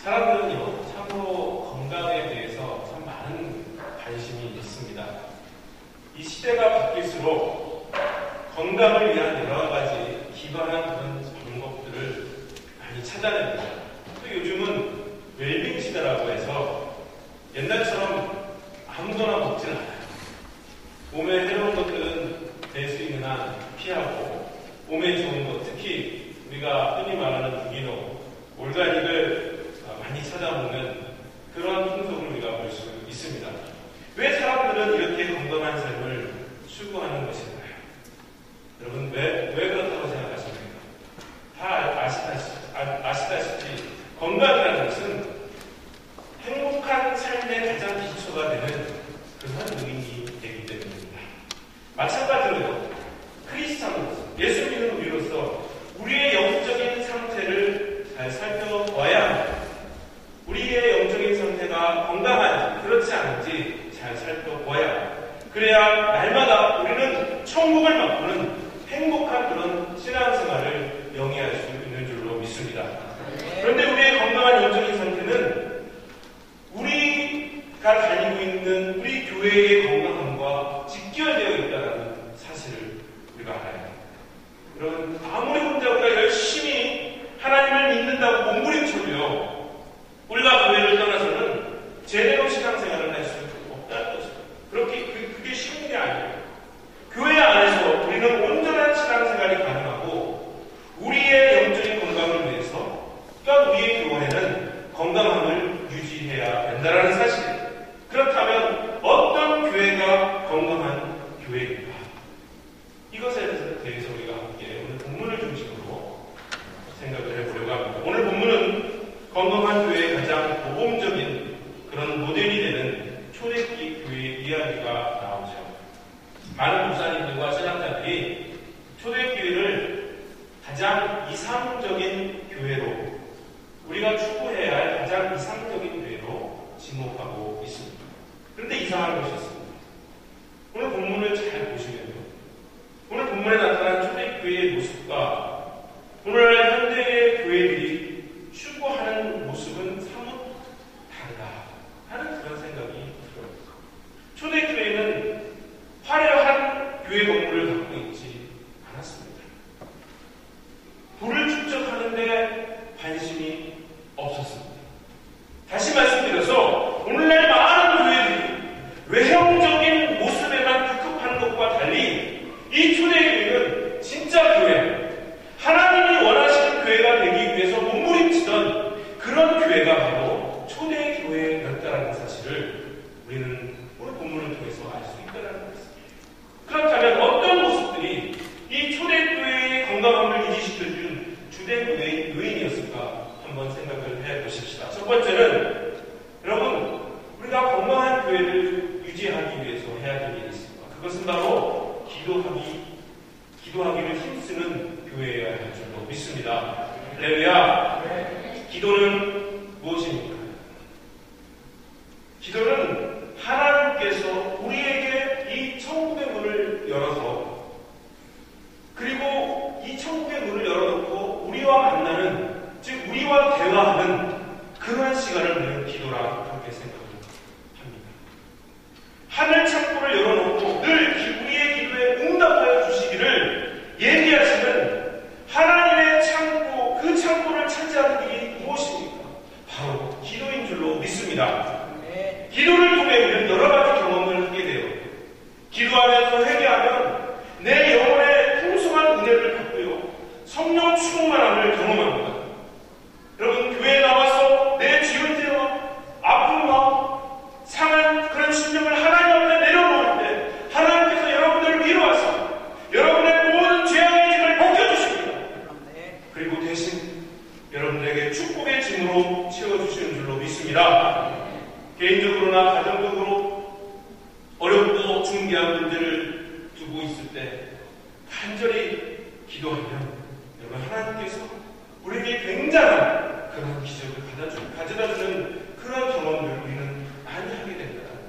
사람들은요, 참으로 건강에 대해서 참 많은 관심이 있습니다. 이 시대가 바뀔수록 건강을 위한 여러 가지 기발한 그런 방법들을 많이 찾아냅니다. 또 요즘은 웰빙 시대라고 해서 옛날처럼 아무거나 먹지는 않아요. 몸에 해로운 것들은 될 수 있는 한 피하고, 몸에 좋은 것, 특히 우리가 흔히 말하는 유기농, 올가닉을 많이 찾아보는 그런 풍속을 우리가 볼 수 있습니다. 왜 사람들은 이렇게 건강한 삶을 추구하는 것일까요? 여러분, 왜 그렇다고 생각하십니까? 다 아시다시피 건강이라는 것은 행복한 삶의 가장 기초가 되는 그런 요인이 되기 때문입니다. 마찬가지로요, 크리스찬으로서, 예수 믿는 우리로서 우리의 영적인 상태를 잘 살펴봐야 합니다. 우리의 영적인 상태가 건강한지 그렇지 않은지 잘 살펴봐야 합니다. 그래야 날마다 우리는 천국을 맛보는 행복한 그런 신앙생활을 영위할 수 있는 줄로 믿습니다. 그런데 우리의 건강한 영적인 상태는 우리가 다니고 있는 우리 교회의 건강함과 직결되어 있다는 사실을 우리가 알아야 합니다. 여러분, 아무리 혼자 우리가 열심히 하나님을 믿는다고 몸부림쳐도요, 우리가 교회를 떠나서는 제대로 신앙생활을 할 수 없다는 것입니다. 그게 쉬운 일이 아니에요. 교회 안에서 우리는 온전한 신앙생활이 가능하고 우리의 영적인 건강을 위해서, 또한 우리의 교회는 건강함을 유지해야 된다는 사실. 그렇다면 어떤 교회가 건강한 교회인가? 이것에 대해서 우리가 함께 오늘 본문을 중심으로 생각을 해보려고 합니다. 오늘 본문은 건강한 교회의 가장 모범적인 그런 모델이 되는 초대기 교회의 이야기가 나오죠. 많은 목사님들과 신학자들이 초대교회를 가장 이상적인 교회로, 우리가 추구해야 할 가장 이상적인 교회로 지목하고 있습니다. 그런데 이상한 것이 있습니다. 오늘 본문을 잘 보시면요, 오늘 본문에 나타난 초대교회의 모습과 오늘날 현대의 교회들이 추구하는 모습은 사뭇 다르다 하는 그런 생각이 들어요. 초대교회는 화려한 교회 건물을 갖고 있지 않았습니다. 부를 축적하는데 관심이 없었습니다. 다시 말씀드려서 오늘날 많은 교회들이 외형적인 모습에만 급급한 것과 달리 이 초대교회는 진짜 교회, 하나님이 원하시는 교회가 되기 위해서 몸부림치던 그런 교회가 바로 초대교회였다는 사실을 우리는 오늘 본문을 통해서 알 수 있다는 것입니다. 그렇다면 어떤 모습들이 이 초대교회의 건강함을 유지시켜준 주된 요인이었을까 한번 생각을 해보십시다. 첫 번째는, 여러분, 우리가 건강한 교회를 유지하기 위해서 해야 될 일이 있습니다. 그것은 바로 기도하기를 힘쓰는 교회여야 할 줄로 믿습니다. 할렐루야. 기도는 무엇입니까? 기도는 하나님께서 우리에게 이 천국의 문을 열어서, 그리고 이 천국의 문을 열어놓고 우리와 만나는, 즉 우리와 대화하는 그러한 시간을 우리는 기도라 그렇게 생각합니다. 하늘 창고를 열어놓고 늘 우리의 기도에 응답하여 주시기를 얘기하시는 하나님의 창고, 그 창고를 차지하는 일이 무엇입니까? 바로 기도인 줄로 믿습니다. 기도를 통해 우리는 여러 가지 경험을 하게 돼요. 기도하면서 회개하면 내 영혼에 풍성한 은혜를 받고요, 성령 충만함을 경험합니다. 여러분, 교회에 나와서 내 지은 죄와 아픈 마음, 상한 그런 심령을 하나님 앞에 내려놓을 때 하나님께서 여러분들을 위로하사 여러분의 모든 죄악의 짐을 벗겨주십니다. 그리고 대신 여러분들에게 축복의 짐으로 채워주시는 줄로 믿습니다. 개인적으로나 가정적으로 어렵고 중대한 문제를 두고 있을 때 간절히 기도하면 여러분, 하나님께서 우리에게 굉장한 그런 기적을 가져다주는 그런 경험들을 우리는 많이 하게 된다는 거예요.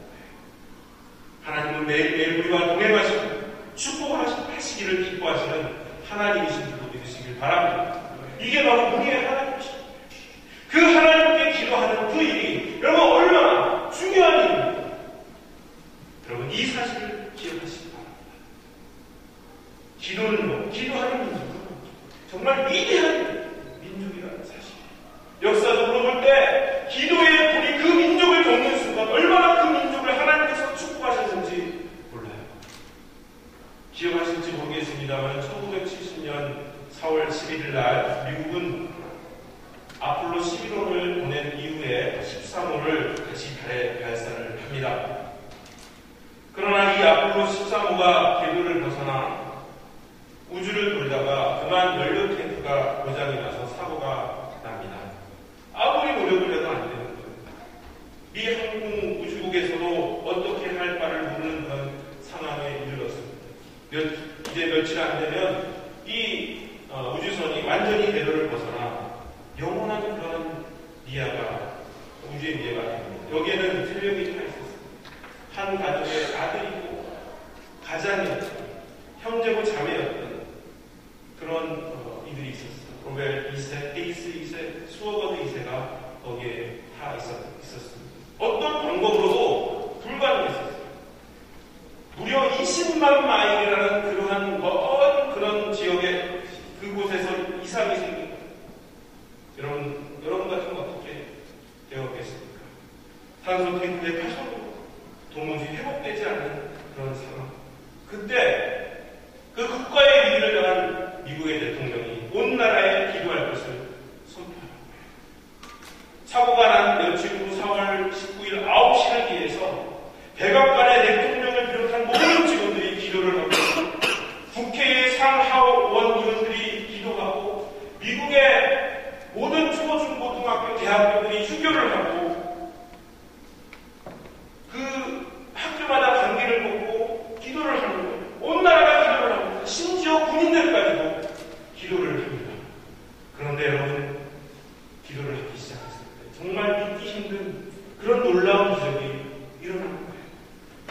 하나님은 매일매일 우리와 동행하시고 축복하시기를 기뻐하시는 하나님이신 줄로 믿으시길 바랍니다. 이게 바로 우리의 하나님이십니다. 그 하나님께 기도 구주의 미래가 됩니다. 여기에는 세력이 다 있었어요. 한 가족의 아들이고 가장이었던 형제고 자매였던 그런 이들이 있었어요. 로벨 2세, 헤이스 2세, 수어거드 2세가 거기에 다 있었습니다. 어떤 방법으로도 불가능했었어요. 무려 20만 마일이라는 그러한 먼 그런 지역에 그곳에서 이상이 생깁니다. 여러분 같으면 어떻게 되었겠습니까? 산소 탱크의 파손으로 도무지 회복되지 않는 그런 상황. 그때 그 국가의 위기를 당한 미국의 대통령이 온 나라에 기도할 것을 선포하는 거예요. 사고가 난 며칠 후 4월 19일 9시를 기해서 백악관의 대통령을 비롯한 모든 직원들이 기도를 하고 국회의 상하원 의원들이 기도하고 미국의 모든 초, 중, 고등학교, 대학교들이 휴교를 하고 그 학교마다 감기를 먹고 기도를 하는 거예요. 온 나라가 기도를 합니다. 심지어 군인들까지도 기도를 합니다. 그런데 여러분, 기도를 하기 시작했을 때 정말 믿기 힘든 그런 놀라운 기적이 일어난 거예요.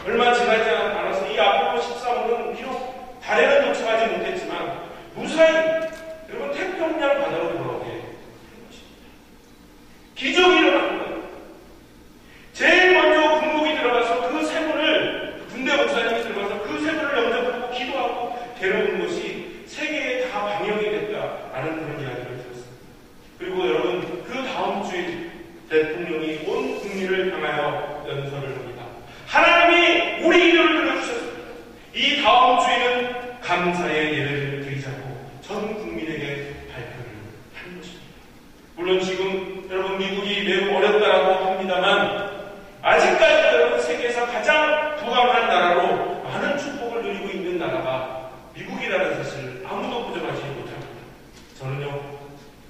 얼마 지나지 않아서 이 아폴로 13호는 비록 달에는 도착하지 못했지만 무사히 여러분 태평양 바다로 돌아오게 된 것입니다. 기적이 일어난 거예요. 제일 먼저 군목이 들어가서 그 세분을 군대 목사님이 들어가서 그 세분을 영접하고 기도하고 데려온 것이 세계에 다 방영이 됐다라는 그런 이야기를 들었습니다. 그리고 여러분 그 다음 주에 대통령이 온 국민을 향하여 연설을 합니다. 하나님이 우리 기도를 들어주셨습니다. 이 다음 주에는 감사의 예배를 드리자고 전 국민에게 발표를 한 것입니다. 물론 지금 여러분 미국이 매우 어렵다라고 합니다만 아직까지 여러분 세계에서 가장 부강한 나라로 많은 축복을 누리고 있는 나라가 미국이라는 사실을 아무도 부정하지 못합니다. 저는요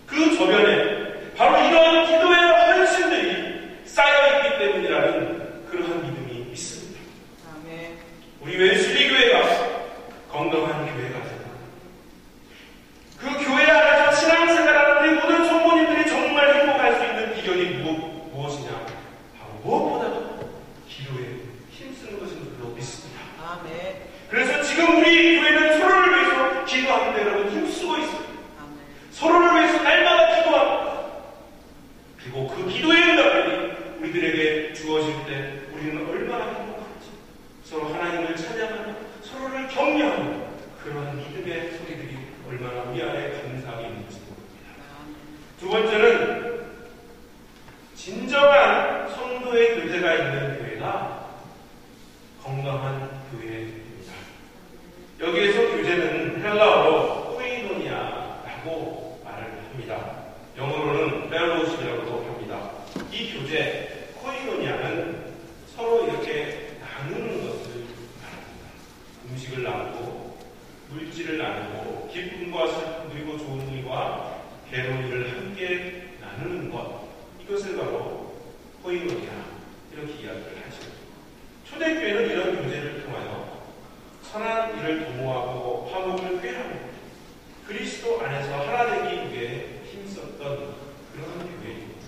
그 저변에 바로 이런 기도의 헌신들이 쌓여있기 때문이라는 그러한 믿음이 있습니다. 아멘. 우리 웨슬리 교회가 건강한 교회가 됩니다. 그 교회 안에서 신앙생활하는 우리 모든 성도님들이 정말 행복할 수 있는 비결이 무엇이냐? 바로 무엇보다도 기도에 힘쓰는 것인 줄로 믿습니다. 아멘. 그래서 지금 우리 교회는 서로를 위해서 기도하는데 여러분 힘쓰고 있습니다. 아멘. 서로를 위해서 날마다 기도합니다. 그리고 그 기도의 응답들이 우리들에게 주어질 때 우리는 얼마나 행복한지 서로 하나님을 찬양하며 서로를 격려하며 그러한 믿음의 소리들이 얼마나 우리 안에 감사하게 있는지 모릅니다. 두 번째는 진정한 성도의 교제가 있는 교회가 건강한 교회입니다. 여기에서 교제는 헬라어로 코이노니아라고 말을 합니다. 영어로는 펠로우십이라고도 합니다. 이 교제, 코이노니아는 서로 이렇게 나누는 것을 말합니다. 음식을 나누고, 물질을 나누고, 기쁨과 슬픔 그리고 좋은 일과 괴로운 일을 함께 나누는 것. 이것을 바로 코이노니아 이렇게 이야기를 하죠. 초대교회는 이런 교제를 통하여 선한 일을 도모하고 화목을 꾀하고 그리스도 안에서 하나 되기 위해 힘썼던 그러한 교회입니다.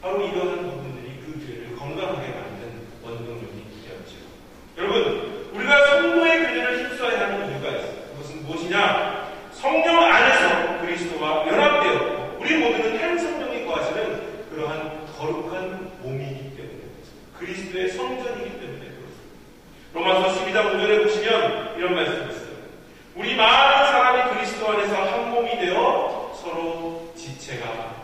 바로 이러한 부분들이 그 교회를 건강하게 만든 원동력이 되었죠. 여러분, 우리가 성도의 교제를 힘써야 하는 이유가 있어요. 그것은 무엇이냐? 성령 안에서 그리스도와 연합되었고 우리 모두는 한 성령이 거하시는 그러한 거룩한 몸이기 때문에 그리스도의 성전이기 때문에 그렇습니다. 로마서 12장 5절에 보시면 이런 말씀이 있어요. 우리 많은 사람이 그리스도 안에서 한 몸이 되어 서로 지체가 되었다.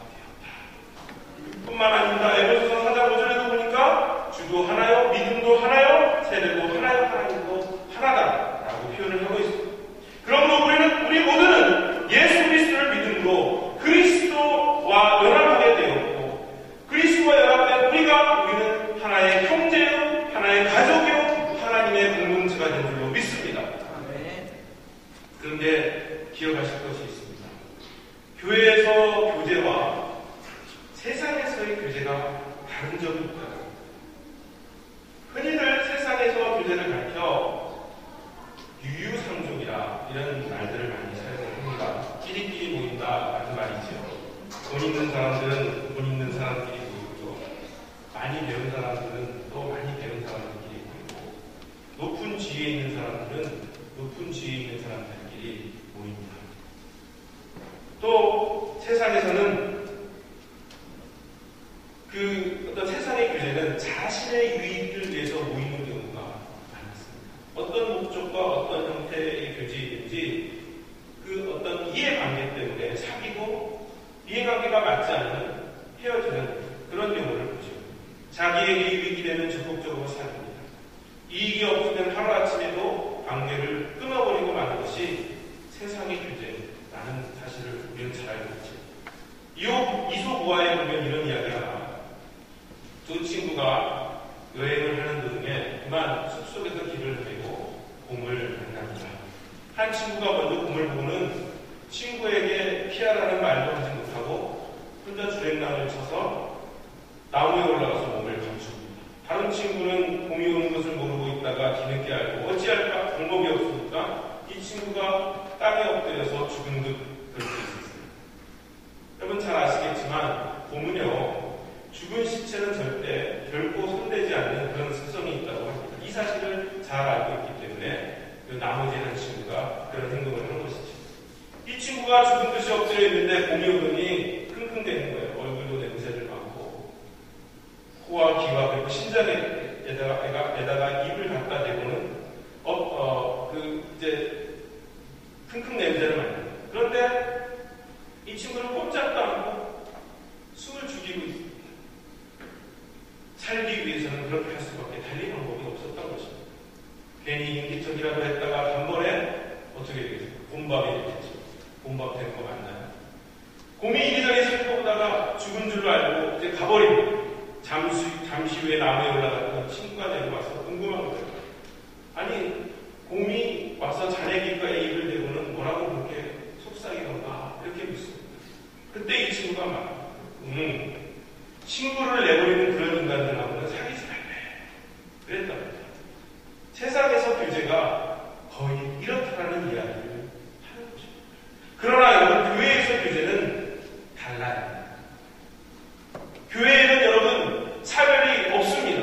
뿐만 아닙니다. 에베소서 4장 5절에도 보니까 주도 하나요, 믿음도 하나요, 세례도 하나요, 하나님도 하나다라고 표현을 하고 있습니다. 그러므로 우리 모두는 예수 그리스도를 믿음으로 그리스도와 연합하게 되었고 그리스도와 연합된 우리는 하나의 형제요, 하나의 가족이요, 하나님의 공동체가 된 줄로 믿습니다. 그런데 기억하실 것이 있습니다. 교회에서 교제와 세상에서의 교제가 다른 점이 있다. 흔히들 세상에서 교제를 가르쳐 유유상종이라 이런 말들을 많이 사용합니다. 끼리끼리 모인다 같은 말이죠. 돈 있는 사람들은 돈 있는 사람끼리 모이고 그 어떤 세상의 교제는 자신의 유익을 위해서 모이는 경우가 많았습니다. 어떤 목적과 어떤 형태의 교제이든지 그 어떤 이해관계 때문에 사귀고 이해관계가 맞지 않으면 헤어지는 그런 경우를 보죠. 자기에게 유익이 되면 적극적으로 사귀니다. 이익이 없으면 하루아침에도 관계를 끊어버리고 마는 것이 세상의 교제라는 사실을 우리는 잘 알고 있죠. 이소부화에 보면 이런 이야기가 나와요. 두 친구가 여행을 하는 도중에 그만 숲속에서 길을 헤매고 곰을 만납니다. 한 친구가 먼저 곰을 보고는 친구에게 피하라는 말도 하지 못하고 혼자 주행랑을 쳐서 나무에 올라가서 몸을 감춥니다. 다른 친구는 곰이 오는 것을 모르고 있다가 뒤늦게 알고 어찌할까 방법이 없으니까 이 친구가 땅에 엎드려서 죽은 듯 그럴 수 있었어요. 여러분 잘 아시겠지만 곰은요 죽은 시체는 절대 결코 손대지 않는 그런 습성이 있다고 합니다. 이 사실을 잘 알고 있기 때문에 그 나머지 한 친구가 그런 행동을 하는 것이죠. 이 친구가 죽은 듯이 엎드려 있는데 곰이 오더니 킁킁대는 거예요. 얼굴도 냄새를 맡고 코와 귀와 그리고 신장에다가 입을 갖다 대고는 이제 킁킁 냄새를 맡는 거예요. 그런데 이 친구는 꼼짝도 않고 숨을 죽이고 있습니다. 살기 위해서는 그렇게 할 수밖에 달리 방법이 없었던 것입니다. 괜히 인기척이라도 했다가 단번에 어떻게 되겠습니까? 곰밥이 되겠죠. 곰밥 된 거 맞나요? 곰이 이리저리 살펴보다가 죽은 줄로 알고 이제 가버립니다. 잠시 후에 나무에 올라갔던 친구가 내려와서 궁금한 거예요. 아니 곰이 와서 자네 귓가에 입을 대고는 뭐라고 그렇게 속삭이던가 이렇게 묻습니다. 그때 이 친구가 막 친구를 내버리는 그런 인간들하고는 사귀지 말래 그랬답니다. 세상에서 교제가 거의 이렇다라는 이야기를 하는 것입니다. 그러나 여러분 교회에서 교제는 달라요. 교회에는 여러분 차별이 없습니다.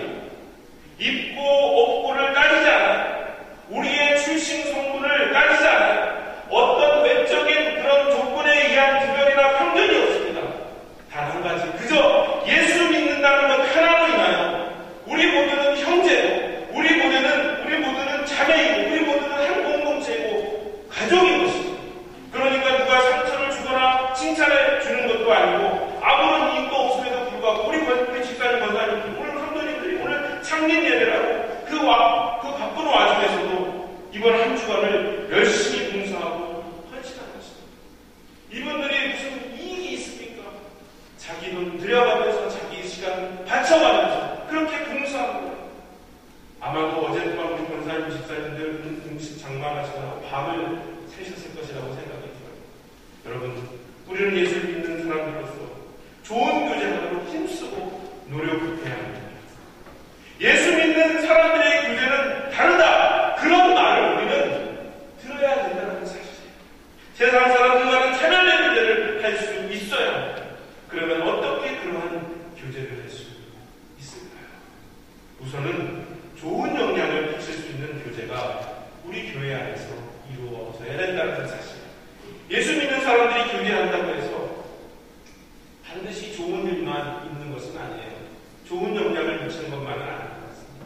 있고 없고를 따지지 않아요. 우리의 출신 성분을 따지지 않아요. 어떤 외적인 그런 조건에 의한 구별이나 편견이 없습니다. 단 한 가지 그저 예수 믿는다는 것 하나로 인하여 우리 모두는 형제고 우리 모두는 자매이고 우리 모두는 한 공동체이고 가족인 것입니다. 그러니까 누가 상처를 주거나 칭찬해 주는 것도 아니고 아무런 이익도 없음에도 불구하고 우리 집사님 권사님들 오늘 성도님들이 오늘 창립 예배라고 그 바쁜 와중에서도 이번 한 주간을 열심히 봉사하고 헌신한 것입니다. 이분들이 무슨 이익이 있습니까? 자기 돈 들여가면서 자기 시간 바쳐가면서 그렇게 봉사하고 아마도 어젯밤 우리 권사님 집사님들 음식 장만하시느라고 밤을 새셨을 것이라고 생각이 들어요. 여러분 우리는 예수를 믿는 사람들로서 좋은 교제하도록 힘쓰고 노력해야 합니다. 예수 믿는 사람들의 교제는 다르다. 그런 말을 우리는 들어야 된다는 사실이에요. 세상 사람들과는 차별된 교제를 할 수 있어야 합니다. 그러면 어떻게 그러한 교제를 할 수 있을까요? 우선은 좋은 영향을 끼칠 수 있는 교제가 우리 교회 안에서 이루어져야 된다는 사실. 예수 믿는 사람들이 교제한다고 해서 반드시 좋은 일만 있는 것은 아니에요. 좋은 영향을 미치는 것만은 아닌 것 같습니다.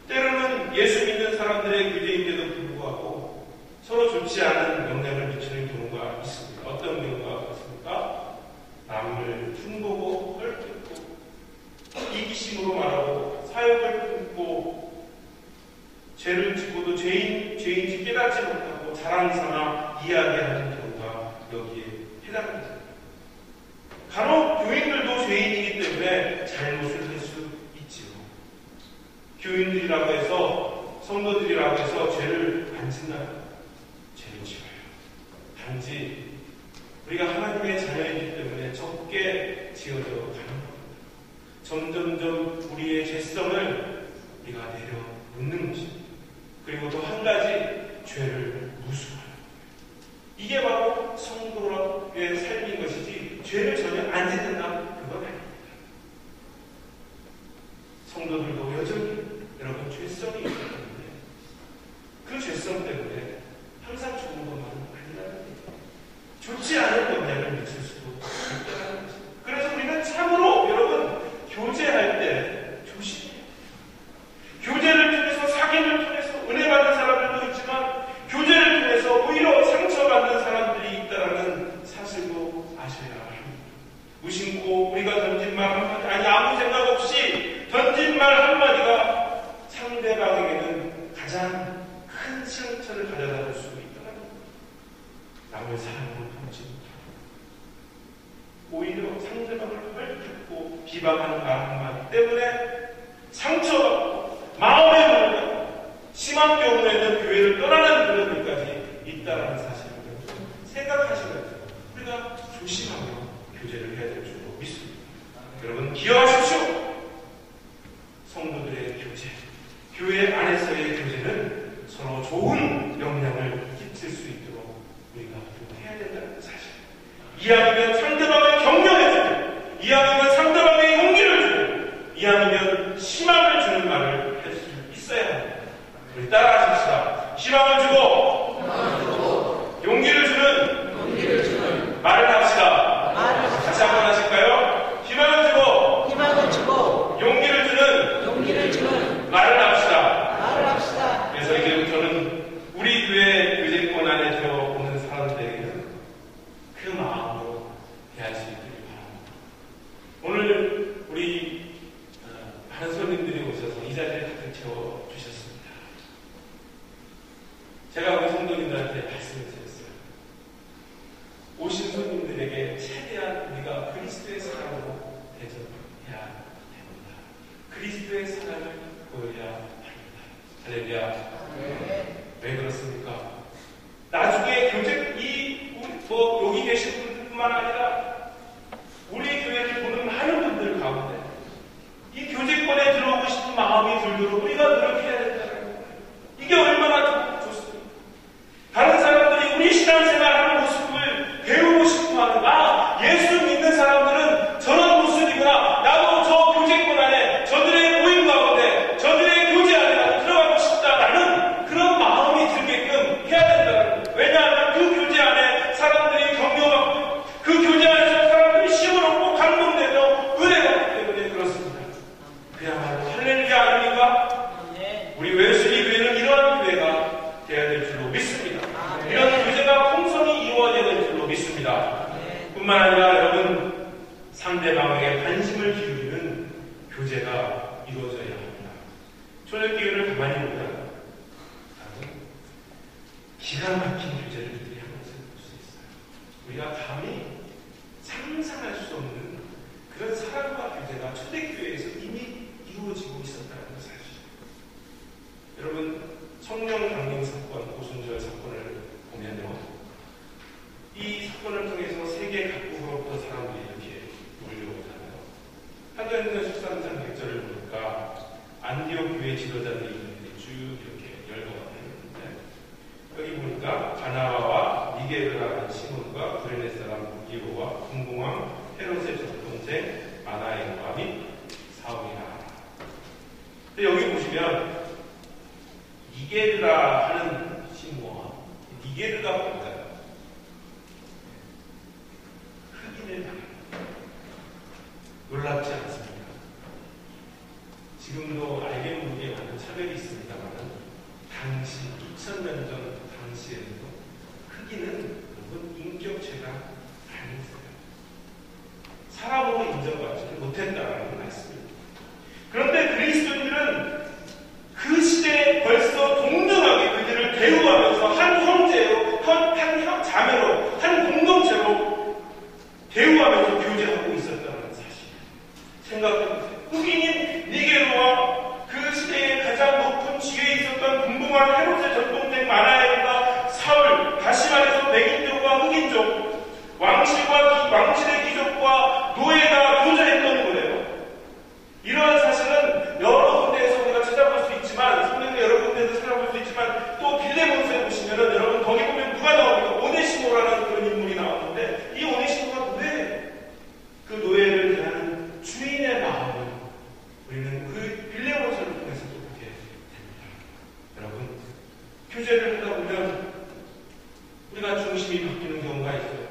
때로는 예수 믿는 사람들의 교제인데도 불구하고 서로 좋지 않은 영향을 미치는 경우가 있습니다. 어떤 경우가 있습니까? 남을 흉보고 헐뜯고 이기심으로 말하고 사욕을 품고 죄를 짓고도 죄인지 깨닫지 못하고 자랑삼아 이야기하는 경우가 여기에 해당됩니다. 간혹 교인들도 죄인이기 때문에 잘못을 할 수 있지요. 교인들이라고 해서 성도들이라고 해서 죄를 안 짓나요? 죄를 지어요. 단지 우리가 하나님의 자녀이기 때문에 적게 지어져 가는 겁니다. 점점점 우리의 죄성을 우리가 내려놓는 것입니다. 그리고 또 한 가지 죄를 무수하는 거예요. 이게 바로 성도의 삶인 것이지 죄를 전혀 안 짓는다 그건 아닙니다. 성도들도 여전히 여러분 죄성이 있기 때문에 그 죄성 때문에 항상 좋은 것만은 아니라는 거예요. 좋지 않은 영향을 미칠 수도 있다는 것입니다. 그래서 우리는 참으로 여러분 교회 말 한마디가 상대방에게는 가장 큰 상처를 가져다 줄 수 있다는 겁니다. 남의 사랑으로 통치 오히려 상대방을 헐뜯고 비방하는 말 한마디 때문에 상처받고 마음의 문제가 심한 경우에는 교회를 떠나는 그런 일까지 있다는 사실을 생각하시면서 우리가 조심하며 교제를 해야 될 줄로 믿습니다. 여러분 기억하십시오. 성도들의 교제, 교회 안에서의 교제는 서로 좋은 영향을 끼칠 수 있도록 우리가 해야 된다는 사실. 이왕이면 상대방을 격려해주고, 이왕이면 상대방의 용기를 주고, 이왕이면 희망을 주는 말을 할 수 있어야 합니다. 우리 따라하십시다. 희망을 주고, 용기를 주는 말을 합시다. 다시 한번 하실까요? 희망을 주고, 용기를 주는 말을 합시다. 그래서 이제부터는 우리 교회 교제권 안에 들어오는 사람들에게는 그 마음으로 대하시길 바랍니다. 오늘 우리 많은 손님들이 오셔서 이 자리를 가득 채워주셨습니다. 제가 우리 성도님들한테 말씀을 드렸어요. 오신 손님들에게 최대한 우리가 그리스도의 사랑으로 대접해야 됩니다. 그리스도의 사랑을 보여야 합니다. 할렐루야. 왜 그렇습니까? 나중에 교제, 여기 계신 분들뿐만 아니라 우리 교회를 보는 많은 분들 가운데 이 교제권에 들어오고 싶은 마음이 들도록 우리가 노력해야 된다는 거예요. 이게 얼마나 좋습니까? 다른 사람들이 우리 신앙생활하는 모습을 배우고 싶어 하는, 예수 믿는 사람들은 저런 모습이구나. 나도 저 교제권 안에 저들의 모임 가운데 저들의 교제 안에 나도 들어가고 싶다라는 그런 마음이 들게끔 해야 된다는 거예요. 왜냐하면 그 교제 안에 사람들이 격려받고 그 교제 안에서 사람들이 힘을 얻고 감동되며 은혜받기 때문에 그렇습니다. 그야말로 할렐루야 아닙니까? 우리 웨슬리 교회는 이러한 교회가 되어야 될 줄로 믿습니다. 이런 교제가 풍성히 이루어지는 줄로 믿습니다. 뿐만 아니라 여러분, 상대방에게 관심을 기울이는 교제가 이루어져야 합니다. 초대교회를 가만히 보다가 기가 막힌 교제를 우리 한 것을 볼 수 있어요. 우리가 감히 상상할 수 없는 그런 사랑과 교제가 초대교회에서 이미 이루어지고 있었다는 사실. 여러분, 성령 강림 사건, 고순절 사건을 보면요, 이 사건을 통해서 세계 각국으로부터 사람들이 이렇게 몰려오잖아요. 사도행전 13장 1절을 보니까 안디옥 교회 지도자들이 쭉 이렇게 열거가 되는데, 여기 보니까 바나바와 니게르라는 시몬과 구레네 사람 무기로와 군궁왕 헤롯의 적동생 마나엘과 및 사울이라. 근데 여기 보시면 니게르라 하는 시몬과 니게르가 뭘까요? 흑인을 말합니다. 놀랍지 않습니까? 지금도 알게 모르게 많은 차별이 있습니다만 당시 2000년 전 당시에도 흑인은 여러분 인격체가 아니었어요. 사람으로 인정받지 못했다는 말씀입니다. 그런데 그리스도인들은 그 시대에 벌써 동등하게 그들을 대우하면서 한 형제로, 한 자매로, 한 공동체로 대우하면서 교제하고 있었다는 사실. 생각해보세요. 흑인인 니게르와 그 시대에 가장 높은 지위에 있었던 궁궁한 헤롯의 전동생 마나엘과 사울, 다시 말해서 백인족과 흑인족, 왕실의 귀족과 노예가 교제했던 거예요. 이러한 사실은 여러 군데에서 우리가 찾아볼 수 있지만, 성경에 여러 군데에서 찾아볼 수 있지만, 또 빌레몬서에 보시면은 여러분 거기 보면 누가 나옵니까? 오네시모라는 그런 인물이 나오는데, 이 오네시모가 노예예요. 그 노예를 대하는 주인의 마음을 우리는 그 빌레몬서를 통해서도 보게 됩니다. 여러분, 교제를 하다 보면 우리가 중심이 바뀌는 경우가 있어요.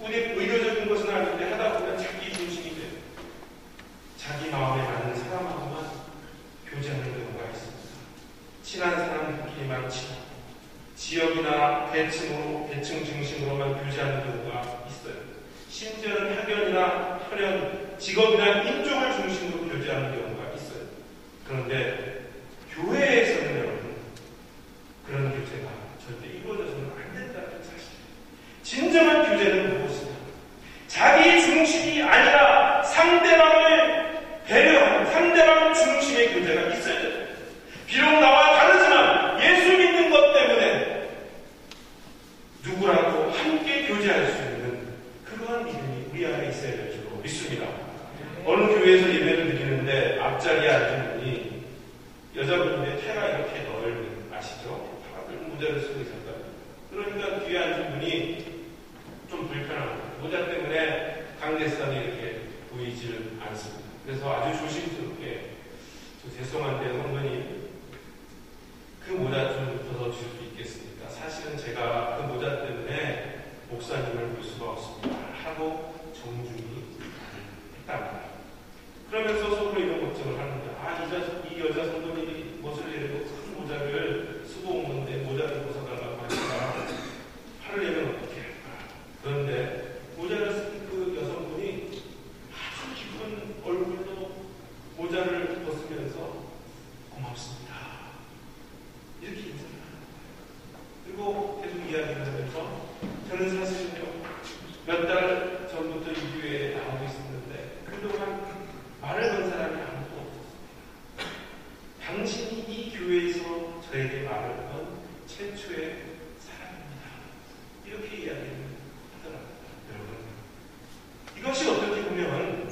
의도적인 것은 아닌데 하다 보면 자기 중심이 돼요. 자기 마음에 맞는 사람하고만 교제하는 경우가 있습니다. 친한 사람들끼리만 친하고 지역이나 계층 중심으로만 교제하는 경우가 있어요. 심지어는 학연이나 혈연, 직업이나 인종을 중심으로 교제하는 경우가 있어요. 그런데 교회에서는 여러분 그런 교제가 절대 이루어져서는 안 된다는 사실. 진정한 교제는 무엇이냐? 자기 중심이 아니라 상대방을 배려하는 상대방 중심의 교제가 있어야 돼요. 비록 나와 다르지만 예수 믿는 것 때문에 누구라도 함께 교제할 수 있는 그러한 믿음이 우리 안에 있어야 될 줄로 믿습니다. 어느 교회에서 예배를 드리는데 앞자리에 앉은 분이 여자분인데 태가 이렇게 넓은, 아시죠? 다들 모자를 쓰고 있었다. 그러니까 뒤에 앉은 분이 좀 불편합니다. 모자 때문에 강대상이 이렇게 보이지를 않습니다. 그래서 아주 조심스럽게 죄송한데 성도님 그 모자 좀 벗어줄 수 있겠습니까? 사실은 제가 그 모자 때문에 목사님을 볼 수가 없습니다 하고 정중히 했답니다. 그러면서 서로 이런 걱정을 하는데 이 여자 성도님이 멋을 내리고 큰 모자를 쓰고 온 건데 모자를 벗어달라고 하니까 화를 내면 어떻게 할까? 그런데 모자를 쓴 그 여성분이 아주 기쁜 얼굴로 모자를 벗으면서 고맙습니다 이렇게 인사를 합니다. 그리고 계속 이야기를 하면서 저는 사실은요 몇 달 전부터 이 교회에 나오고 있었는데 그동안 말을 건 사람이 아무도 없었습니다. 당신이 이 교회에서 저에게 말을 건 최초의 사람입니다. 이렇게 이야기를 하더랍니다. 여러분, 이것이 어떻게 보면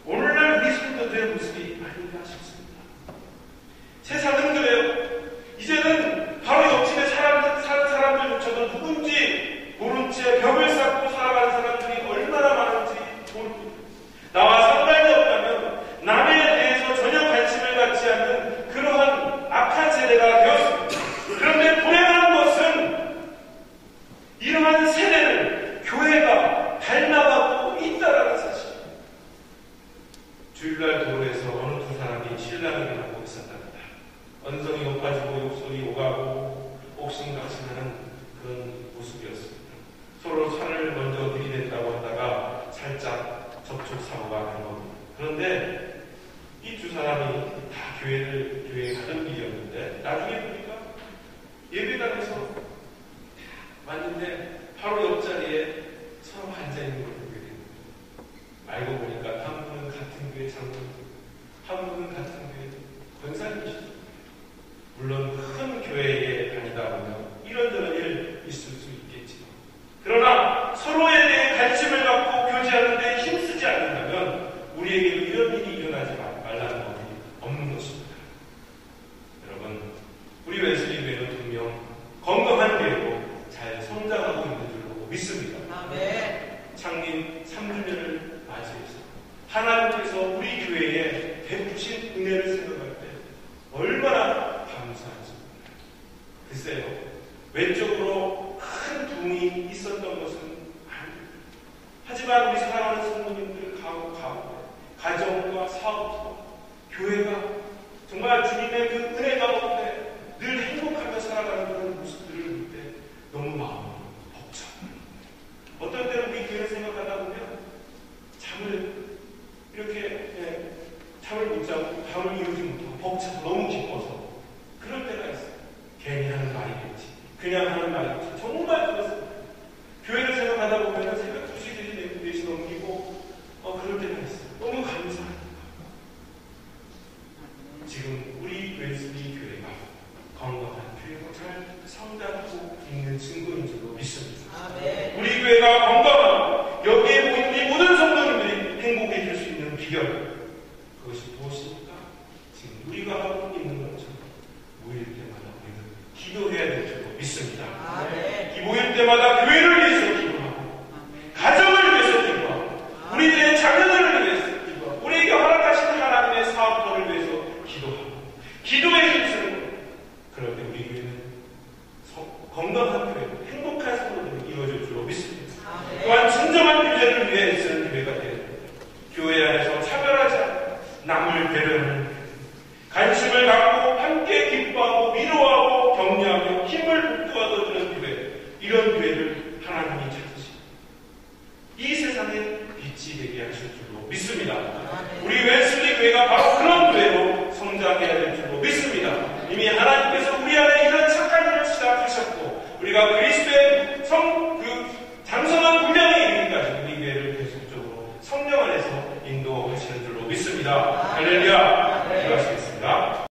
오늘날 우리 성도들의 모습이 아닌가 싶습니다. 세상은 그래요. 이제는 바로 옆집에 사는 사람들조차도 누군지 모른 채 벽을 쌓고 살아가는 사람들이 얼마나 많은지 모릅니다. 나와 상관이 없다면 남에 대해서 전혀 관심을 갖지 않는 그러한 악한 세대가 되었습니다. 그런데 불행한 것은 이러한 세대를 교회가 닮아가고 있다라는 사실입니다. 주일날 도로에서 어느 두 사람이 신랑에게 하고 있었답니다. 언성이 높아지고 욕설이 오가고 옥신각신하는 그런 모습이었습니다. 서로 차를 먼저 들이댄다고 하다가 살짝 접촉사고가 난 겁니다. 그런데 이 두 사람이 다 교회에 가던 길이었는데 나중에 보니까 예배당에서 왔는데 바로 옆자리에 서로 앉아있는 걸 보게 됩니다. 알고 보니까 한 분은 같은 교회 장로님, 한 분은 같은 교회 권사님이시죠. 물론 큰 교회에 다니다 보면 이런저런 일 있을 수 있겠지만 그러나 서로에 대해 관심을 갖고 교제하는 데 힘쓰지 않는다면 우리에게 이런 일이 일어나지 말라는 법이 없는 것입니다. 여러분, 우리 웨슬리 교회는 분명 건강한 교회로 잘 성장하고 있는 줄로 믿습니다. 창립 3주년을 맞이해서 하나님께서 우리 교회에 베푸신 은혜를 생각할 때 얼마나 감사하죠. 글쎄요, 외적으로 큰 부흥이 있었던 것은 아닙니다. 하지만 우리 사랑하는 성도님들 가정과 사업과 교회가 정말 주님의 그 은혜 가운데 늘 행복하며 살아가는 그런 모습들을 볼 때 너무 마음이 벅차옵니다. 어떤 때는 우리 교회를 생각하다 보면 잠을 못 자고 밤을 이루지 못하고 벅차서 너무 기뻐서 그럴 때가 있어요. 괜히 하는 말이겠지, 그냥 하는 말이겠지. 정말 그렇습니다. 교회를 생각하다 보면 새벽 2시, 4시 넘기고 그럴 때가 있어요. 너무 감사합니다. 지금 우리 웨슬리 교회가 건강한 교회가 잘 성장하고 있는 증거인 줄로 믿습니다. 우리 교회가 건강하고 여기에 모인 우리 모든 성도님들이 행복해질 수 있는 비결, 그것이 무엇입니까? 지금 우리가 하고 있는 것처럼 모일 때마다 우리는 기도해야 될 줄로 믿습니다. 이 모일 때마다 교회를 위해서 기도하고 가정을 위해서 기도하고 우리들의 자녀들을 위해서 기도하고 우리에게 허락하신 하나님의 사업들을 위해서 기도하고 기도에 힘쓰는 거예요. 그럴 때 우리 교회는 건강한 교회, 행복한 성도들이 이루어질 줄로 믿습니다. 또한 진정한 교제를 위해 쓰는 교회가 되어야 됩니다. 교회 안에서 차별하지 않고 남을 배려하는, 관심을 갖고 함께 기뻐하고 위로하고 격려하며 힘을 북돋아주는 교회, 이런 교회를 하나님이 찾으시고 이 세상에 빛이 되게 하실 줄로 믿습니다. 우리 웨슬리 교회가 바로 그런 교회로 성장해 살아내야 될 줄로 믿습니다. 이미 하나님께서 우리 안에 이런 착한 일을 시작하셨고 우리가 그리스도의